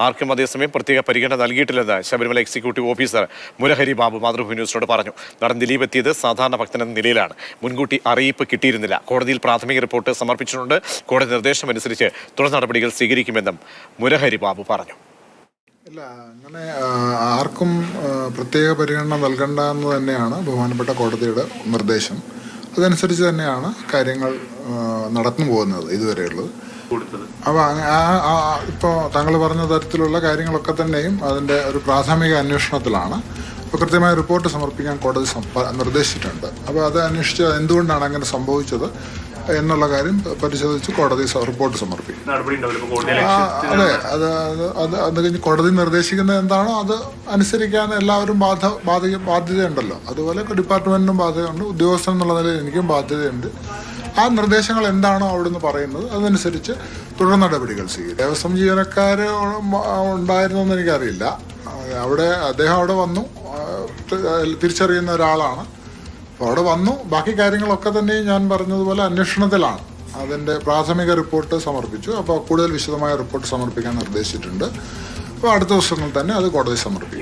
ആർക്കും അതേസമയം പ്രത്യേക പരിഗണന നൽകിയിട്ടില്ലെന്ന് ശബരിമല എക്സിക്യൂട്ടീവ് ഓഫീസർ മുരഹരി ബാബു മാതൃഭൂമി ന്യൂസിനോട് പറഞ്ഞു. നടൻ ദിലീപ് എത്തിയത് സാധാരണ ഭക്തനെന്ന നിലയിലാണ്. മുൻകൂട്ടി അറിയിപ്പ് കിട്ടിയിരുന്നില്ല. കോടതിയിൽ പ്രാഥമിക റിപ്പോർട്ട് സമർപ്പിച്ചിട്ടുണ്ട്. കോടതി നിർദ്ദേശമനുസരിച്ച് തുടർ നടപടികൾ സ്വീകരിക്കുമെന്നും മുരഹരി ബാബു പറഞ്ഞു. ഇല്ല, അങ്ങനെ ആർക്കും പ്രത്യേക പരിഗണന നൽകണ്ട എന്ന് തന്നെയാണ് ബഹുമാനപ്പെട്ട കോടതിയുടെ നിർദ്ദേശം. അതനുസരിച്ച് തന്നെയാണ് കാര്യങ്ങൾ നടന്നു പോകുന്നത് ഇതുവരെയുള്ളത്. അപ്പോൾ ഇപ്പോൾ താങ്കൾ പറഞ്ഞ തരത്തിലുള്ള കാര്യങ്ങളൊക്കെ തന്നെയും അതിൻ്റെ ഒരു പ്രാഥമിക അന്വേഷണത്തിലാണ്. അപ്പോൾ കൃത്യമായ റിപ്പോർട്ട് സമർപ്പിക്കാൻ കോടതി നിർദ്ദേശിച്ചിട്ടുണ്ട്. അപ്പോൾ അത് അന്വേഷിച്ച് എന്തുകൊണ്ടാണ് അങ്ങനെ സംഭവിച്ചത് എന്നുള്ള കാര്യം പരിശോധിച്ച് കോടതി റിപ്പോർട്ട് സമർപ്പിക്കും. അതെ, അത് കഴിഞ്ഞ് കോടതി നിർദ്ദേശിക്കുന്നത് എന്താണോ അത് അനുസരിക്കാൻ എല്ലാവരും ബാധ്യതയുണ്ടല്ലോ. അതുപോലെ ഡിപ്പാർട്ട്മെന്റിനും ബാധ്യതയുണ്ട്, ഉദ്യോഗസ്ഥൻ എന്നുള്ള നിലയിൽ എനിക്കും ബാധ്യതയുണ്ട്. ആ നിർദ്ദേശങ്ങൾ എന്താണോ അവിടുന്ന് പറയുന്നത് അതനുസരിച്ച് തുടർ നടപടികൾ സ്വീകരിക്കും. ദേവസ്വം ജീവനക്കാർ ഉണ്ടായിരുന്നെന്ന് എനിക്കറിയില്ല. അദ്ദേഹം അവിടെ വന്നു, തിരിച്ചറിയുന്ന ഒരാളാണ്. അപ്പോൾ അവിടെ വന്നു. ബാക്കി കാര്യങ്ങളൊക്കെ തന്നെ ഞാൻ പറഞ്ഞതുപോലെ അന്വേഷണത്തിലാണ്. അതിൻ്റെ പ്രാഥമിക റിപ്പോർട്ട് സമർപ്പിച്ചു. അപ്പോൾ കൂടുതൽ വിശദമായ റിപ്പോർട്ട് സമർപ്പിക്കാൻ നിർദ്ദേശിച്ചിട്ടുണ്ട്. അപ്പോൾ അടുത്ത ദിവസങ്ങളിൽ തന്നെ അത് കോടതി സമർപ്പിക്കും.